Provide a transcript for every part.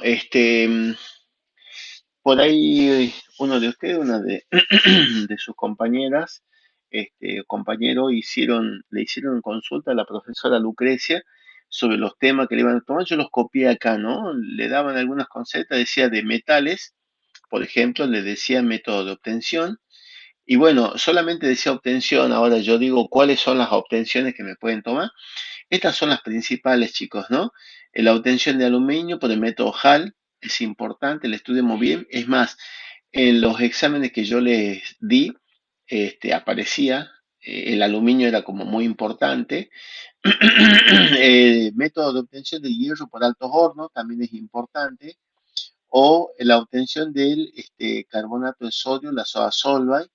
Este, por ahí uno de ustedes, una de, de sus compañeras, compañero, le hicieron consulta a la profesora Lucrecia sobre los temas que le iban a tomar. Yo los copié acá, ¿no? Le daban algunas conceptos, decía de metales, por ejemplo, le decía método de obtención. Y bueno, solamente decía obtención, ahora yo digo cuáles son las obtenciones que me pueden tomar. Estas son las principales, chicos, ¿no? La obtención de aluminio por el método HAL es importante, la estudiemos bien. Es más, en los exámenes que yo les di, aparecía, el aluminio era como muy importante. El método de obtención de hierro por altos hornos también es importante. O la obtención del carbonato de sodio, la soda solvay,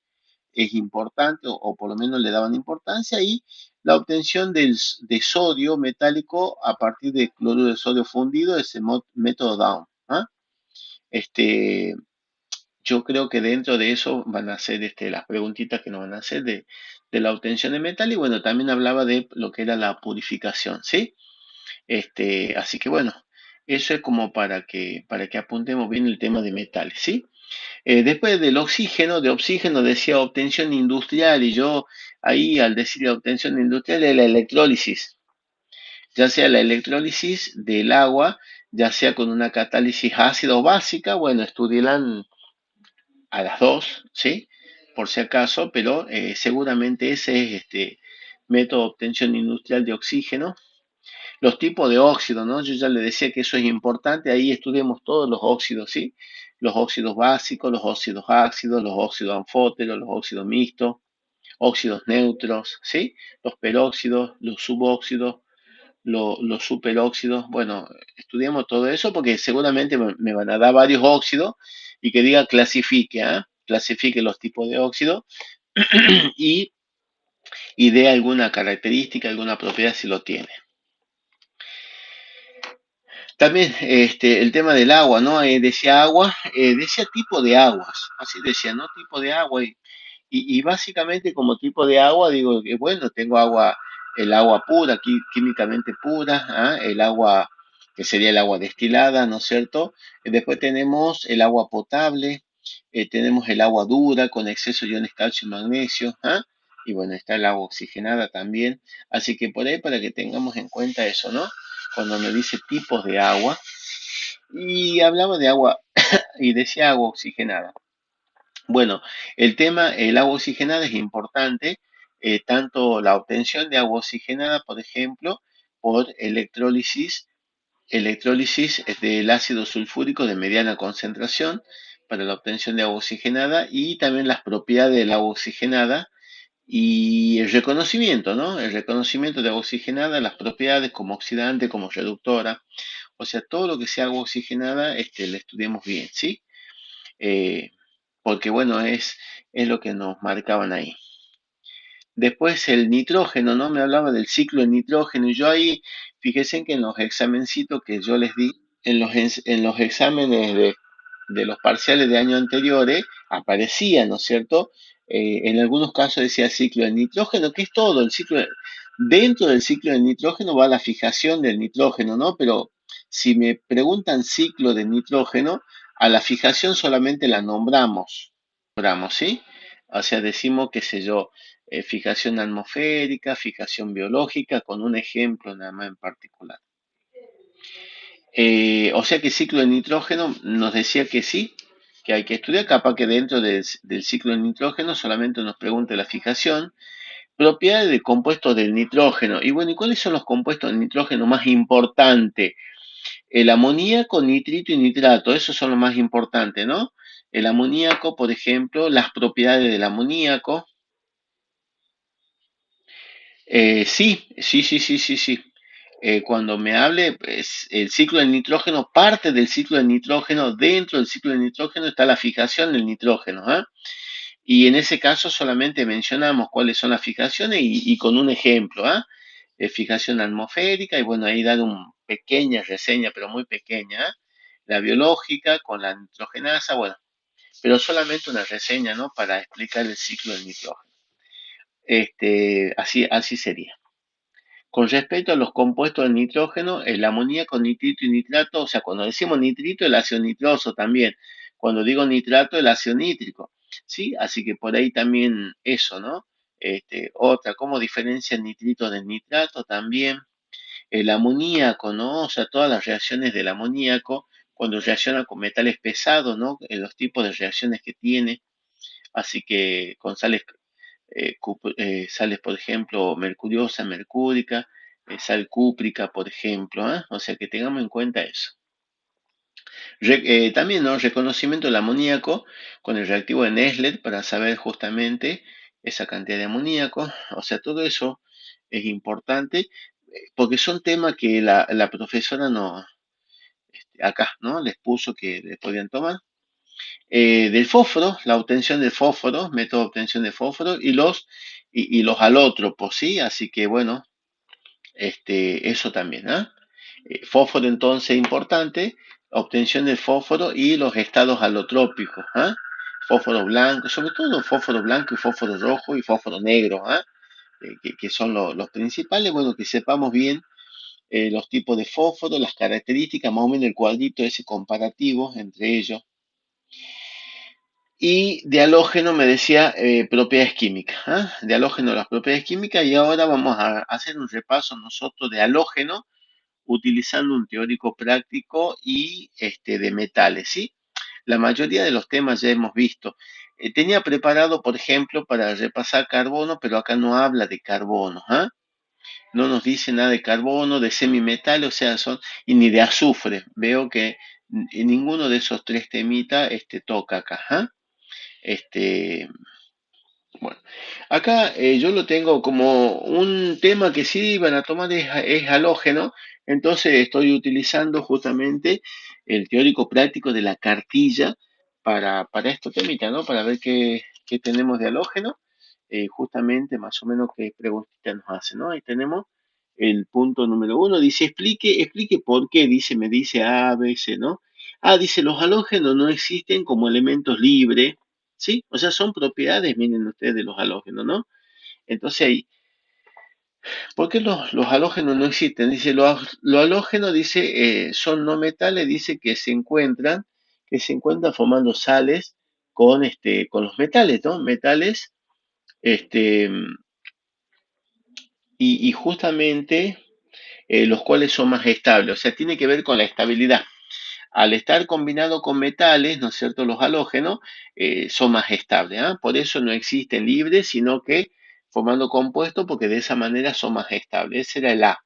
es importante, o por lo menos le daban importancia, y la obtención de sodio metálico a partir de cloruro de sodio fundido, ese método Down. ¿Ah? Este, yo creo que dentro de eso van a ser las preguntitas que nos van a hacer de la obtención de metal, y bueno, también hablaba de lo que era la purificación, ¿sí? Así que bueno, eso es como para que apuntemos bien el tema de metales, ¿sí? Después del oxígeno, de oxígeno decía obtención industrial, y yo ahí al decir obtención industrial es la electrólisis, ya sea la electrólisis del agua, ya sea con una catálisis ácida o básica. Bueno, estudiarán a las dos, ¿sí? Por si acaso, pero seguramente ese es método de obtención industrial de oxígeno. Los tipos de óxidos, ¿no? Yo ya le decía que eso es importante, ahí estudiamos todos los óxidos, ¿sí? Los óxidos básicos, los óxidos ácidos, los óxidos anfóteros, los óxidos mixtos, óxidos neutros, ¿sí? Los peróxidos, los subóxidos, los superóxidos. Bueno, estudiamos todo eso porque seguramente me van a dar varios óxidos y que diga clasifique, ¿ah? Clasifique los tipos de óxido y, y dé alguna característica, alguna propiedad si lo tiene. También el tema del agua, ¿no? Decía agua, decía tipo de aguas, así decía, ¿no? Tipo de agua. Y básicamente como tipo de agua, digo que bueno, tengo agua, el agua pura, químicamente pura, ¿ah? El agua que sería el agua destilada, ¿no es cierto? Después tenemos el agua potable, tenemos el agua dura con exceso de iones calcio y magnesio, ¿ah? Y bueno, está el agua oxigenada también. Así que por ahí para que tengamos en cuenta eso, ¿no? Cuando me dice tipos de agua, y hablaba de agua y decía agua oxigenada. Bueno, el agua oxigenada es importante, tanto la obtención de agua oxigenada, por ejemplo, por electrólisis del ácido sulfúrico de mediana concentración para la obtención de agua oxigenada, y también las propiedades del agua oxigenada y el reconocimiento, ¿no? El reconocimiento de agua oxigenada, las propiedades como oxidante, como reductora. O sea, todo lo que sea agua oxigenada, la estudiemos bien, ¿sí? Eh, Porque bueno, es lo que nos marcaban ahí. Después el nitrógeno, ¿no? Me hablaba del ciclo de nitrógeno, y yo ahí, fíjense que en los examencitos que yo les di, en los exámenes de los parciales de años anteriores, aparecía, ¿no es cierto? En algunos casos decía ciclo de nitrógeno, que es todo, dentro del ciclo de nitrógeno va la fijación del nitrógeno, ¿no? Pero si me preguntan ciclo de nitrógeno, a la fijación solamente la nombramos, ¿sí? O sea, decimos, qué sé yo, fijación atmosférica, fijación biológica, con un ejemplo nada más en particular. O sea que ciclo de nitrógeno nos decía que sí, que hay que estudiar, capaz que dentro del ciclo de nitrógeno solamente nos pregunte la fijación, propiedades de compuestos del nitrógeno. Y bueno, ¿y cuáles son los compuestos del nitrógeno más importantes? El amoníaco, nitrito y nitrato, esos son los más importantes, ¿no? El amoníaco, por ejemplo, las propiedades del amoníaco. Sí. Cuando me hable, pues, el ciclo del nitrógeno, parte del ciclo del nitrógeno, dentro del ciclo del nitrógeno está la fijación del nitrógeno, ¿ah? Y en ese caso solamente mencionamos cuáles son las fijaciones y con un ejemplo, ¿ah? Fijación atmosférica, y bueno, ahí dar una pequeña reseña, pero muy pequeña, ¿ah? La biológica con la nitrogenasa, bueno, pero solamente una reseña, ¿no? Para explicar el ciclo del nitrógeno. Así sería. Con respecto a los compuestos de nitrógeno, el amoníaco, nitrito y nitrato, o sea, cuando decimos nitrito, el ácido nitroso también. Cuando digo nitrato, el ácido nítrico. ¿Sí? Así que por ahí también eso, ¿no? Otra, ¿cómo diferencia el nitrito del nitrato? También el amoníaco, ¿no? O sea, todas las reacciones del amoníaco, cuando reacciona con metales pesados, ¿no? En los tipos de reacciones que tiene. Así que con sales sales, por ejemplo, mercuriosa, mercúrica, sal cúprica, por ejemplo, ¿ah? O sea que tengamos en cuenta eso. También, ¿no? Reconocimiento del amoníaco con el reactivo de Nessler para saber justamente esa cantidad de amoníaco. O sea, todo eso es importante porque son temas que la profesora no, acá, ¿no? Les puso que les podían tomar. Del fósforo, la obtención del fósforo, método de obtención de fósforo y los alótropos, ¿sí? Así que bueno, eso también, ¿ah? Fósforo entonces importante, obtención del fósforo y los estados alotrópicos, ¿ah? Fósforo blanco, sobre todo fósforo blanco y fósforo rojo y fósforo negro, ¿ah? Que son los principales, bueno, que sepamos bien los tipos de fósforo, las características, más o menos el cuadrito ese comparativo entre ellos. Y de halógeno me decía propiedades químicas, ¿ah? De halógeno las propiedades químicas y ahora vamos a hacer un repaso nosotros de halógeno utilizando un teórico práctico y de metales, ¿sí? La mayoría de los temas ya hemos visto. Tenía preparado, por ejemplo, para repasar carbono, pero acá no habla de carbono, ¿ah? No nos dice nada de carbono, de semimetal, o sea, y ni de azufre. Veo que ninguno de esos tres temitas toca acá, ¿ah? Este, bueno, acá yo lo tengo como un tema que sí van a tomar es halógeno, entonces estoy utilizando justamente el teórico práctico de la cartilla para estos temitas, ¿no? Para ver qué tenemos de halógeno, justamente más o menos qué preguntita nos hace, ¿no? Ahí tenemos el punto número uno, dice explique por qué, dice, me dice A, B, C, ¿no? Ah, dice, los halógenos no existen como elementos libres. ¿Sí? O sea, son propiedades, miren ustedes, de los halógenos, ¿no? Entonces, ahí, ¿por qué los halógenos no existen? Dice, los halógenos, dice, son no metales, dice que se encuentran formando sales con los metales, ¿no? Metales, este, y justamente los cuales son más estables, o sea, tiene que ver con la estabilidad. Al estar combinado con metales, ¿no es cierto? Los halógenos son más estables, ¿ah? Por eso no existen libres, sino que formando compuestos, porque de esa manera son más estables. Ese era el A.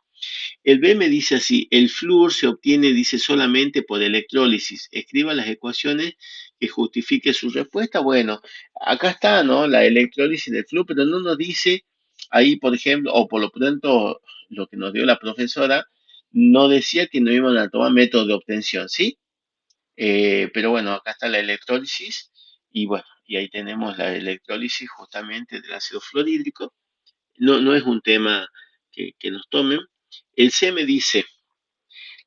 El B me dice así, el flúor se obtiene, dice, solamente por electrólisis. Escriba las ecuaciones que justifique su respuesta. Bueno, acá está, ¿no? La electrólisis del flúor, pero no nos dice ahí, por ejemplo, o por lo pronto lo que nos dio la profesora, no decía que no iban a tomar método de obtención, ¿sí? Pero bueno, acá está la electrólisis y bueno, y ahí tenemos la electrólisis justamente del ácido fluorhídrico. No es un tema que nos tomen. El C me dice,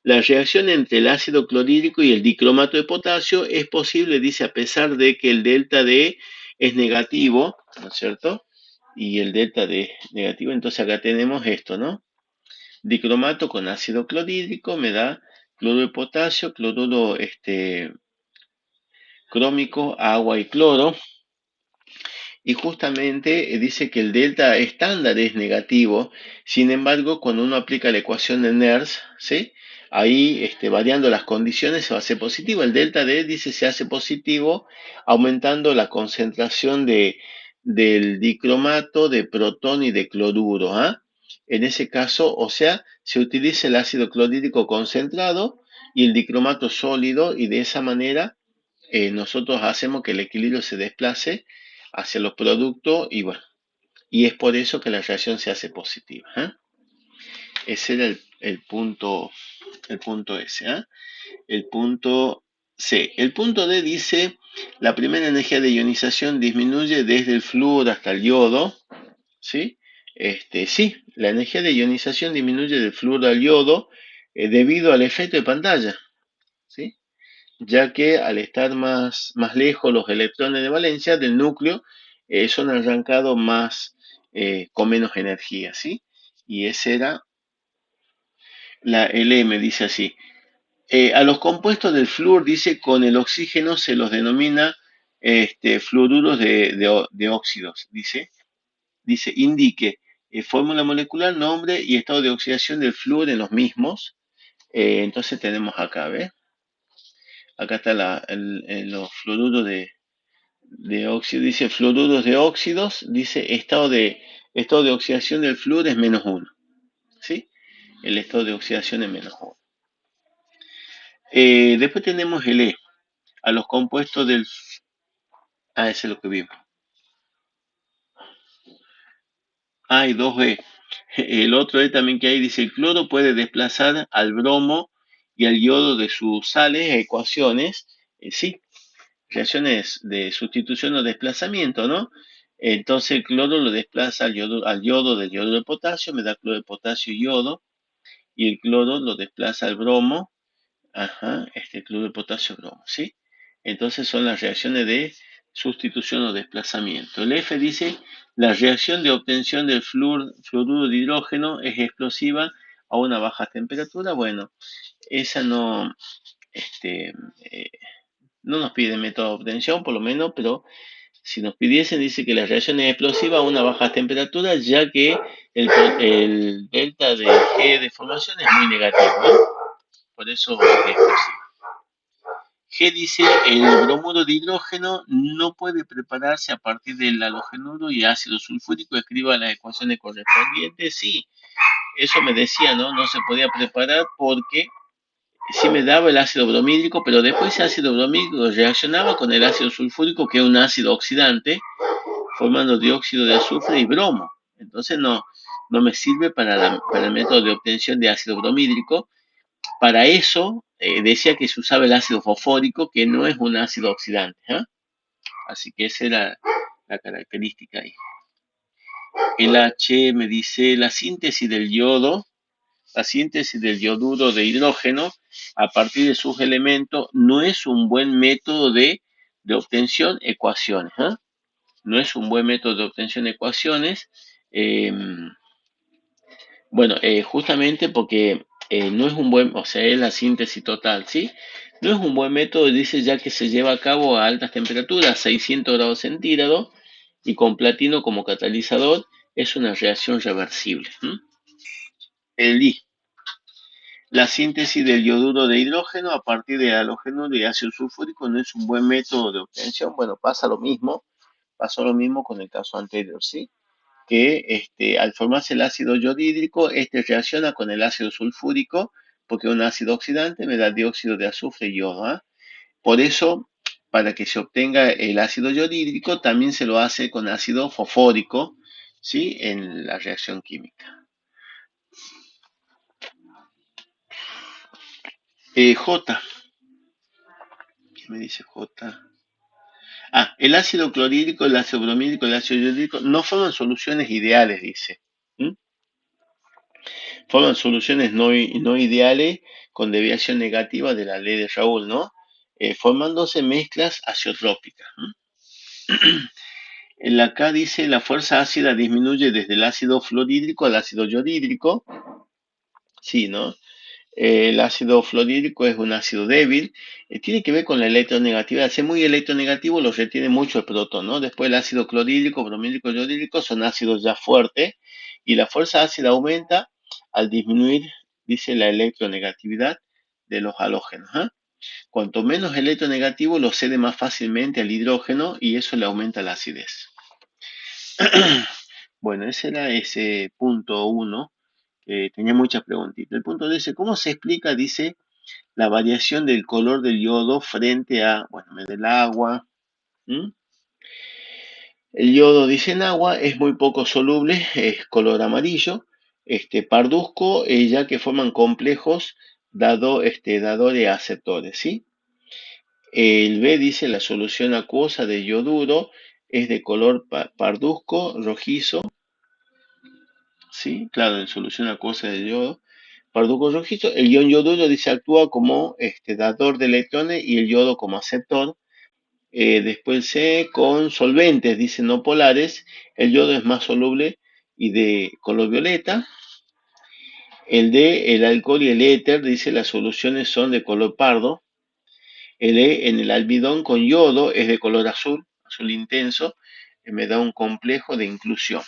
la reacción entre el ácido clorhídrico y el dicromato de potasio es posible, dice, a pesar de que el delta D es negativo, ¿no es cierto? Y el delta D es negativo, entonces acá tenemos esto, ¿no? Dicromato con ácido clorhídrico me da cloruro de potasio, cloruro crómico, agua y cloro. Y justamente dice que el delta estándar es negativo. Sin embargo, cuando uno aplica la ecuación de Nernst, ¿sí? Ahí, variando las condiciones, se va a hacer positivo. El delta D dice se hace positivo aumentando la concentración del dicromato, de protón y de cloruro, ¿ah? En ese caso, o sea, se utiliza el ácido clorhídrico concentrado y el dicromato sólido y de esa manera nosotros hacemos que el equilibrio se desplace hacia los productos y bueno, y es por eso que la reacción se hace positiva, ¿eh? Ese era el punto S, ¿eh? El punto C. El punto D dice, la primera energía de ionización disminuye desde el flúor hasta el yodo, ¿sí? Sí, la energía de ionización disminuye del flúor al yodo debido al efecto de pantalla, ¿sí? Ya que al estar más lejos los electrones de valencia del núcleo son arrancados con menos energía, ¿sí? Y ese era el M dice así. A los compuestos del flúor, dice, con el oxígeno se los denomina fluoruros de óxidos, dice, indique fórmula molecular, nombre y estado de oxidación del flúor en los mismos. Entonces tenemos acá, ¿ves? Acá está los fluoruros de óxido, dice fluoruros de óxidos, dice estado de oxidación del flúor es -1, ¿sí? El estado de oxidación es -1. Después tenemos el E, a los compuestos del... Ah, ese es lo que vimos. Hay dos E. El otro E también que hay, dice, el cloro puede desplazar al bromo y al yodo de sus sales a ecuaciones, sí, reacciones de sustitución o desplazamiento, ¿no? Entonces el cloro lo desplaza al yodo del yodo de potasio, me da cloro de potasio y yodo, y el cloro lo desplaza al bromo, ajá, cloro de potasio bromo, ¿sí? Entonces son las reacciones de sustitución o desplazamiento. El F dice, la reacción de obtención del fluoruro de hidrógeno es explosiva a una baja temperatura. Bueno, esa no, este, eh, no nos pide método de obtención, por lo menos, pero si nos pidiesen, dice que la reacción es explosiva a una baja temperatura, ya que el delta de G de formación es muy negativo, ¿no? Por eso es explosiva. G dice, el bromuro de hidrógeno no puede prepararse a partir del halogenuro y ácido sulfúrico. Escriba las ecuaciones correspondientes. Sí, eso me decía, ¿no? No se podía preparar porque sí me daba el ácido bromídrico, pero después ese ácido bromídrico reaccionaba con el ácido sulfúrico, que es un ácido oxidante, formando dióxido de azufre y bromo. Entonces no me sirve para el método de obtención de ácido bromídrico. Para eso decía que se usaba el ácido fosfórico, que no es un ácido oxidante, ¿eh? Así que esa era la característica ahí. El H me dice la síntesis del yodo, la síntesis del yoduro de hidrógeno a partir de sus elementos no es un buen método de obtención de ecuaciones, ¿eh? No es un buen método de obtención de ecuaciones. Eh, Bueno, justamente porque no es un buen, o sea, es la síntesis total, ¿sí? No es un buen método, dice, ya que se lleva a cabo a altas temperaturas, 600 grados centígrados, y con platino como catalizador es una reacción reversible. El I, la síntesis del yoduro de hidrógeno a partir de halógeno y ácido sulfúrico no es un buen método de obtención. Bueno, pasó lo mismo con el caso anterior, ¿sí? Que al formarse el ácido yodhídrico, reacciona con el ácido sulfúrico, porque un ácido oxidante me da dióxido de azufre y yodo, ¿eh? Por eso, para que se obtenga el ácido yodhídrico, también se lo hace con ácido fosfórico, ¿sí? En la reacción química. J, ¿qué me dice J? Ah, el ácido clorhídrico, el ácido bromídrico, el ácido yodhídrico no forman soluciones ideales, dice. ¿Mm? Forman soluciones no ideales con desviación negativa de la ley de Raoul, ¿no? Formándose mezclas azeotrópicas. En la K dice la fuerza ácida disminuye desde el ácido fluorhídrico al ácido yodhídrico. Sí, ¿no? El ácido fluorhídrico es un ácido débil, tiene que ver con la electronegatividad. Al ser muy electronegativo, lo retiene mucho el protón, ¿no? Después el ácido clorhídrico, bromídrico, yodhídrico son ácidos ya fuertes y la fuerza ácida aumenta al disminuir, dice, la electronegatividad de los halógenos, ¿eh? Cuanto menos electronegativo, lo cede más fácilmente al hidrógeno y eso le aumenta la acidez. Bueno, ese era ese punto 1, que tenía muchas preguntitas. El punto dice, ¿cómo se explica, dice, la variación del color del yodo frente a, bueno, del agua? ¿Mm? El yodo, dice, en agua es muy poco soluble, es color amarillo, parduzco, ya que forman complejos dadores aceptores, ¿sí? El B dice, la solución acuosa de yoduro es de color parduzco, rojizo, ¿sí? Claro, en solución acuosa de yodo, parduzco rojizo. El ion yoduro dice actúa como dador de electrones y el yodo como aceptor. Después C, con solventes, dice no polares, el yodo es más soluble y de color violeta. El D, el alcohol y el éter, dice las soluciones son de color pardo. El E en el almidón con yodo es de color azul, azul intenso, me da un complejo de inclusión.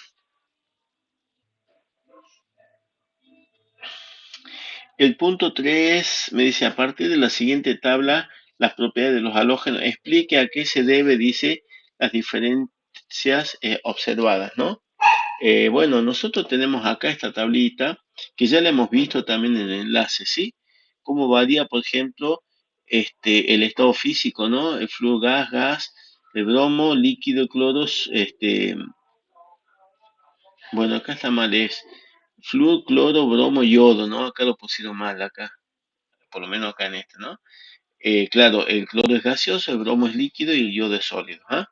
El punto 3 me dice, a partir de la siguiente tabla, las propiedades de los halógenos, explique a qué se debe, dice, las diferencias observadas, ¿no? Bueno, nosotros tenemos acá esta tablita, que ya la hemos visto también en el enlace, ¿sí? Cómo varía, por ejemplo, el estado físico, ¿no? El flúor, gas, el bromo, líquido, cloros, bueno, acá está mal, es flúor, cloro, bromo, yodo, ¿no? Acá lo pusieron mal, acá, por lo menos acá en este, ¿no? Claro, el cloro es gaseoso, el bromo es líquido y el yodo es sólido, ¿ah?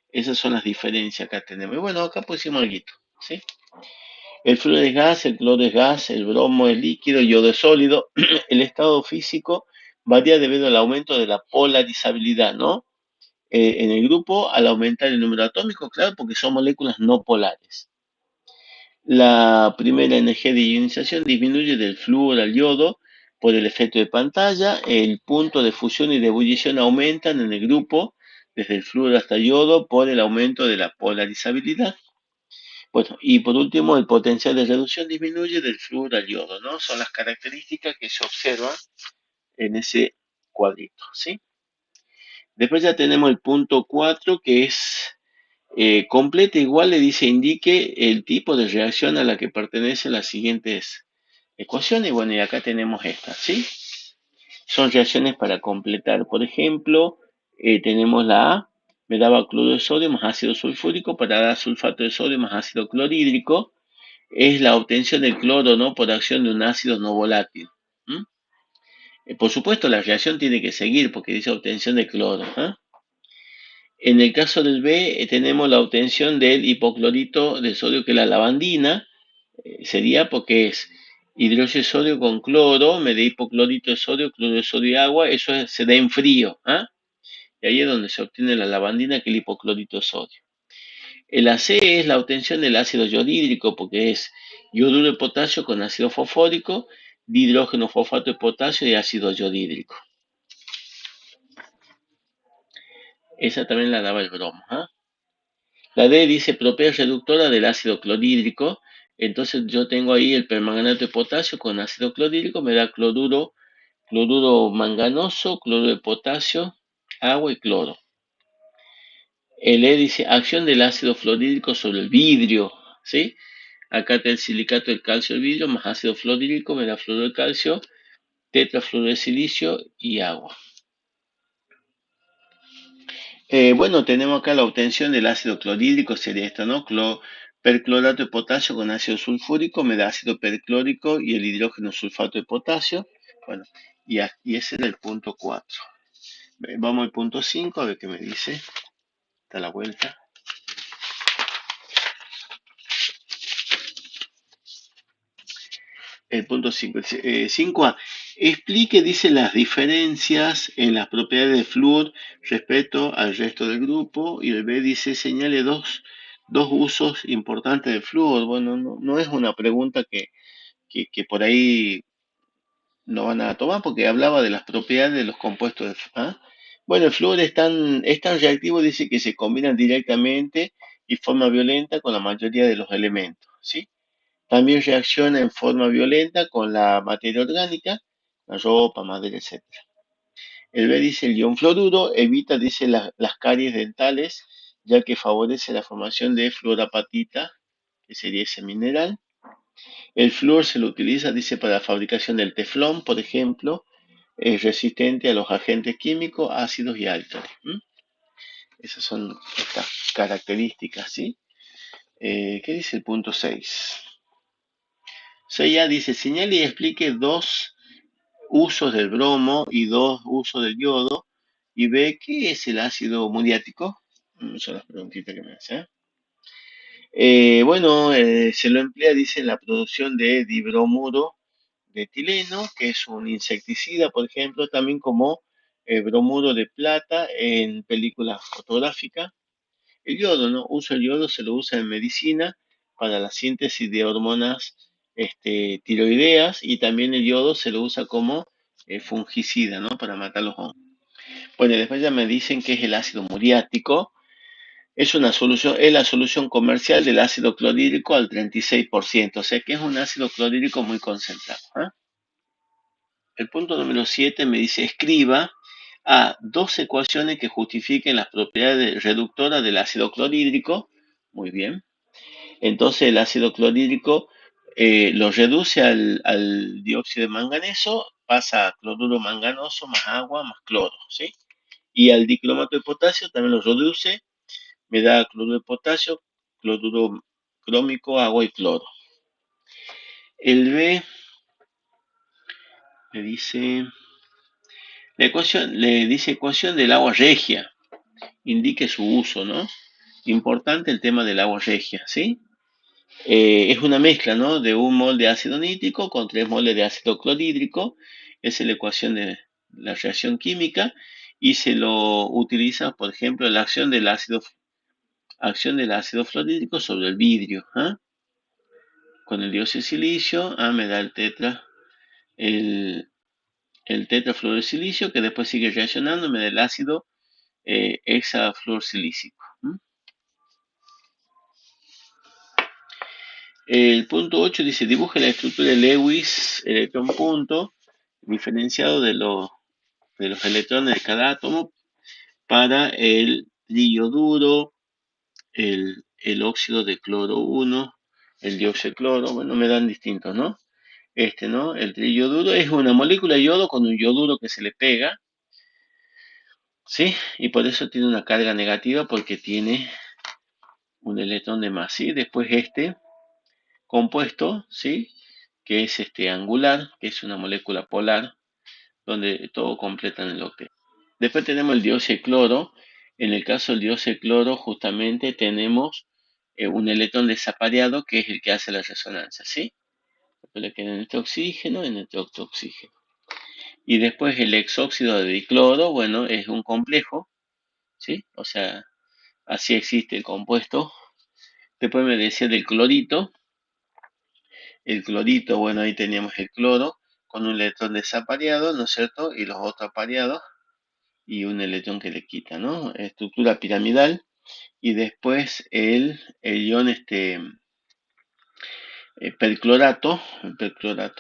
Esas son las diferencias que acá tenemos. Y bueno, acá pusimos algo, ¿sí? El flúor es gas, el cloro es gas, el bromo es líquido, el yodo es sólido. El estado físico varía debido al aumento de la polarizabilidad, ¿no? En el grupo, al aumentar el número atómico, claro, porque son moléculas no polares. La primera energía de ionización disminuye del flúor al yodo por el efecto de pantalla. El punto de fusión y de ebullición aumentan en el grupo desde el flúor hasta el yodo por el aumento de la polarizabilidad. Bueno, y por último, el potencial de reducción disminuye del flúor al yodo, ¿no? Son las características que se observan en ese cuadrito, ¿sí? Después ya tenemos el punto 4, que es completa igual, le dice, indique el tipo de reacción a la que pertenecen las siguientes ecuaciones. Bueno, y acá tenemos estas, ¿sí? Son reacciones para completar. Por ejemplo, tenemos la A, me daba cloro de sodio más ácido sulfúrico para dar sulfato de sodio más ácido clorhídrico. Es la obtención del cloro, ¿no? Por acción de un ácido no volátil. ¿Mm? Por supuesto, la reacción tiene que seguir porque dice obtención de cloro. ¿Eh? En el caso del B, tenemos la obtención del hipoclorito de sodio, que es la lavandina. Sería porque es hidróxido de sodio con cloro, me da hipoclorito de sodio, cloro de sodio y agua. Eso se da en frío. ¿Eh? Y ahí es donde se obtiene la lavandina, que es el hipoclorito de sodio. El AC es la obtención del ácido yodhídrico porque es yoduro de potasio con ácido fosfórico, dihidrógeno fosfato de potasio y ácido yodhídrico. Esa también la daba el bromo. ¿Eh? La D dice propiedad reductora del ácido clorhídrico. Entonces yo tengo ahí el permanganato de potasio con ácido clorhídrico, me da cloruro manganoso, cloruro de potasio, agua y cloro. El E dice acción del ácido fluorhídrico sobre el vidrio, ¿sí? Acá está el silicato del calcio del vidrio más ácido fluorhídrico, me da fluoruro de calcio, tetrafluoruro de silicio y agua. Bueno, tenemos acá la obtención del ácido clorhídrico, sería esto, ¿no? Perclorato de potasio con ácido sulfúrico, me da ácido perclórico y el hidrógeno sulfato de potasio. Bueno, y ese era el punto 4. Vamos al punto 5, a ver qué me dice. Está la vuelta. El punto 5. 5A. Explique, dice, las diferencias en las propiedades de flúor respecto al resto del grupo. Y el B dice, señale dos usos importantes del flúor. Bueno, no es una pregunta que por ahí no van a tomar porque hablaba de las propiedades de los compuestos. ¿Ah? Bueno, el flúor es tan reactivo, dice, que se combinan directamente y forma violenta con la mayoría de los elementos, ¿sí? También reacciona en forma violenta con la materia orgánica, la ropa, madera, etc. El B dice el ion fluoruro evita, dice, las caries dentales, ya que favorece la formación de fluorapatita, que sería ese mineral. El flúor se lo utiliza, dice, para la fabricación del teflón, por ejemplo, es resistente a los agentes químicos, ácidos y álcalis. Esas son estas características, ¿sí? ¿Qué dice el punto 6? Ya dice, señale y explique dos usos del bromo y dos usos del yodo y ve qué es el ácido muriático. Son las preguntitas que me hace. Bueno, se lo emplea, dice, en la producción de dibromuro de etileno, que es un insecticida, por ejemplo, también como bromuro de plata en películas fotográficas. El yodo, ¿no? El yodo se lo usa en medicina para la síntesis de hormonas tiroideas, y también el yodo se lo usa como fungicida, ¿no? Para matar los hongos. Bueno, después ya me dicen que es el ácido muriático. Es la solución comercial del ácido clorhídrico al 36%, o sea que es un ácido clorhídrico muy concentrado. ¿Ah? El punto número 7 me dice: escriba a dos ecuaciones que justifiquen las propiedades reductoras del ácido clorhídrico. Muy bien. Entonces el ácido clorhídrico lo reduce al dióxido de manganeso, pasa a cloruro manganoso más agua más cloro, ¿sí? Y al dicromato de potasio también lo reduce, me da cloruro de potasio, cloruro crómico, agua y cloro. El B le dice, ecuación del agua regia, indique su uso, ¿no? Importante el tema del agua regia, ¿sí? Es una mezcla, ¿no? De 1 mol de ácido nítrico con 3 moles de ácido clorhídrico. Esa es la ecuación de la reacción química y se lo utiliza, por ejemplo, en la acción del ácido fluorhídrico sobre el vidrio. ¿Ah? Con el dióxido de silicio, me da el tetrafluorosilicio, que después sigue reaccionando, me da el ácido hexafluorsilícico. El punto 8 dice: dibuje la estructura de Lewis electrón punto diferenciado de los electrones de cada átomo para el triyoduro, el óxido de cloro 1, el dióxido de cloro. Bueno, me dan distintos, ¿no? ¿No? El triyoduro es una molécula de yodo con un yoduro que se le pega, ¿sí? Y por eso tiene una carga negativa, porque tiene un electrón de más, ¿sí? Después compuesto, ¿sí? Que es angular, que es una molécula polar, donde todo completa en el octeto. Después tenemos el dióxido de cloro. En el caso del dióxido de cloro, justamente tenemos un electrón desapareado, que es el que hace la resonancia, ¿sí? Después le queda en este oxígeno, en este otro oxígeno. Y después el exóxido de dicloro, bueno, es un complejo, ¿sí? O sea, así existe el compuesto. Después me decía del clorito. El clorito, bueno, ahí teníamos el cloro con un electrón desapareado, ¿no es cierto? Y los otros apareados y un electrón que le quita, ¿no? Estructura piramidal. Y después el ion perclorato,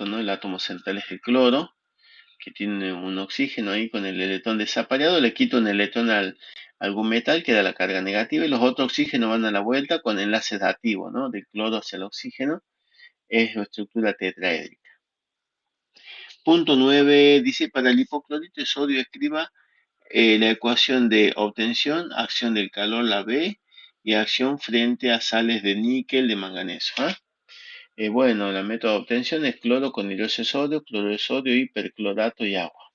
¿no? El átomo central es el cloro, que tiene un oxígeno ahí con el electrón desapareado, le quita un electrón a algún metal que da la carga negativa, y los otros oxígenos van a la vuelta con enlaces dativos, ¿no? Del cloro hacia el oxígeno, es la estructura tetraédrica. Punto 9 dice: para el hipoclorito de sodio escriba la ecuación de obtención, acción del calor, la B, y acción frente a sales de níquel, de manganeso. Bueno, la método de obtención es cloro con hidróxido de sodio, cloro de sodio, hiperclorato y agua.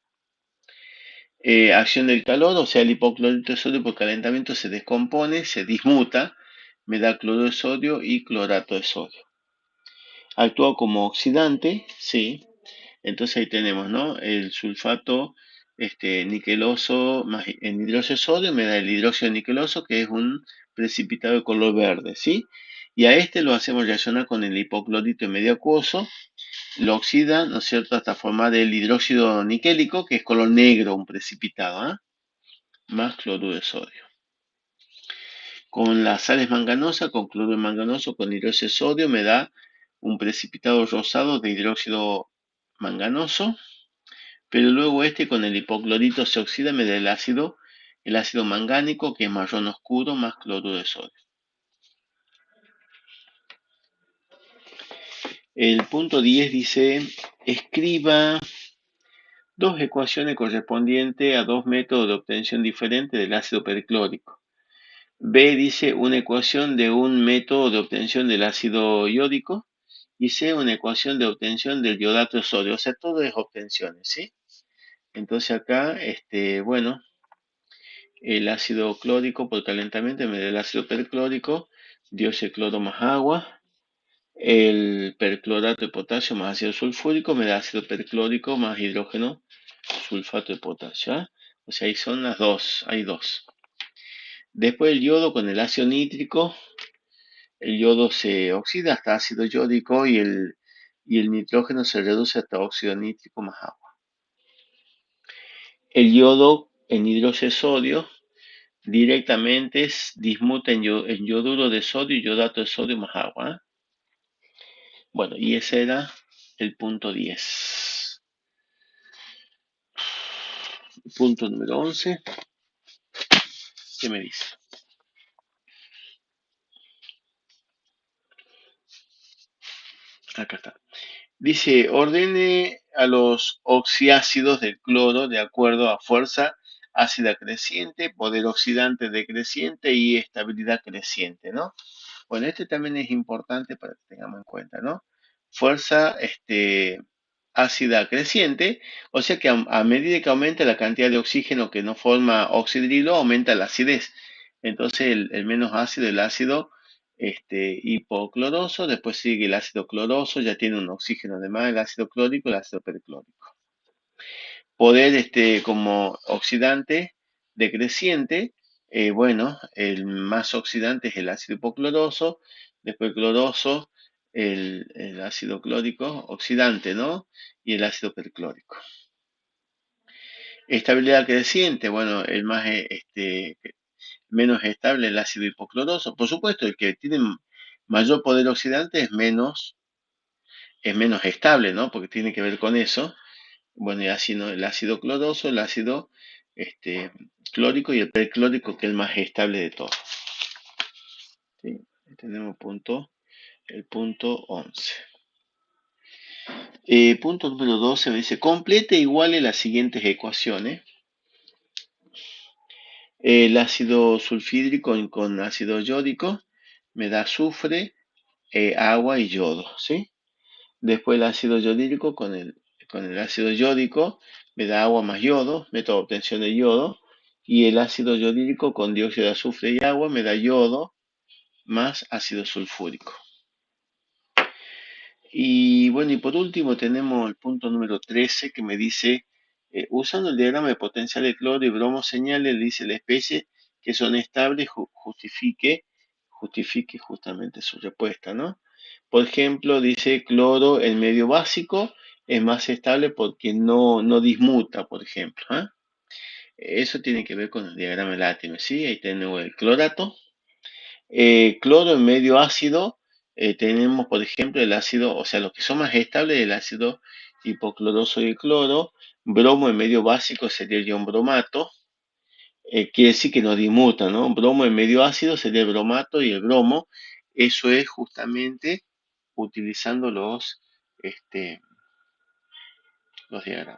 Acción del calor, o sea, el hipoclorito de sodio por calentamiento se descompone, se dismuta, me da cloro de sodio y clorato de sodio. Actúa como oxidante, sí. Entonces ahí tenemos, ¿no? El sulfato niqueloso más en hidróxido de sodio me da el hidróxido niqueloso, que es un precipitado de color verde, ¿sí? Y a lo hacemos reaccionar con el hipoclorito medio acuoso, lo oxida, ¿no es cierto?, hasta formar el hidróxido niquélico, que es color negro, un precipitado, más cloruro de sodio. Con las sales manganosas, con cloruro manganoso, con hidróxido de sodio, me da un precipitado rosado de hidróxido manganoso, pero luego con el hipoclorito se oxida, me da el ácido mangánico, que es marrón oscuro, más cloruro de sodio. El punto 10 dice: escriba dos ecuaciones correspondientes a dos métodos de obtención diferentes del ácido perclórico. B dice: una ecuación de un método de obtención del ácido iódico, y C, una ecuación de obtención del iodato de sodio. O sea, todo es obtenciones, ¿sí? Entonces acá, bueno, el ácido clórico por calentamiento me da el ácido perclórico, dióxido de cloro más agua. El perclorato de potasio más ácido sulfúrico me da ácido perclórico más hidrógeno sulfato de potasio. O sea, ahí son las dos, hay dos. Después el yodo con el ácido nítrico, el yodo se oxida hasta ácido yódico, y y el nitrógeno se reduce hasta óxido nítrico más agua. El yodo en hidróxido de sodio directamente dismuta en yoduro de sodio y yodato de sodio más agua. Bueno, y ese era el punto 10. Punto número 11. ¿Qué me dice? Acá está. Dice, ordene a los oxiácidos del cloro de acuerdo a fuerza ácida creciente, poder oxidante decreciente y estabilidad creciente, ¿no? Bueno, este también es importante para que tengamos en cuenta, ¿no? Fuerza ácida creciente, o sea que a medida que aumenta la cantidad de oxígeno que no forma oxidrilo, aumenta la acidez. Entonces el menos ácido, el ácido hipocloroso, después sigue el ácido cloroso, ya tiene un oxígeno además, el ácido clórico, el ácido perclórico. Poder como oxidante decreciente, bueno, el más oxidante es el ácido hipocloroso, después cloroso, el ácido clórico oxidante, ¿no? Y el ácido perclórico. Estabilidad creciente, bueno, el más menos estable el ácido hipocloroso. Por supuesto, el que tiene mayor poder oxidante es menos estable, ¿no? Porque tiene que ver con eso. Bueno, y así, ¿no? El ácido cloroso, el ácido clórico y el perclórico, que es el más estable de todos. ¿Sí? Tenemos el punto 11. Punto número 12 me dice, complete iguale las siguientes ecuaciones. El ácido sulfídrico con ácido yódico me da azufre, agua y yodo, ¿sí? Después el ácido yodídrico con el ácido yódico me da agua más yodo, método de obtención de yodo. Y el ácido yodídrico con dióxido de azufre y agua me da yodo más ácido sulfúrico. Y bueno, y por último tenemos el punto número 13 que me dice, usando el diagrama de potencial de cloro y bromo, señale, dice la especie que son estables, justifique justamente su respuesta, ¿no? Por ejemplo, dice cloro en medio básico es más estable porque no dismuta, por ejemplo. Eso tiene que ver con el diagrama látigo, ¿sí? Ahí tenemos el clorato. Cloro en medio ácido, tenemos, por ejemplo, el ácido, o sea, los que son más estables, el ácido hipocloroso y el cloro. Bromo en medio básico sería el ion bromato. Quiere decir que no dismuta, ¿no? Bromo en medio ácido sería el bromato y el bromo. Eso es justamente utilizando los diagramas.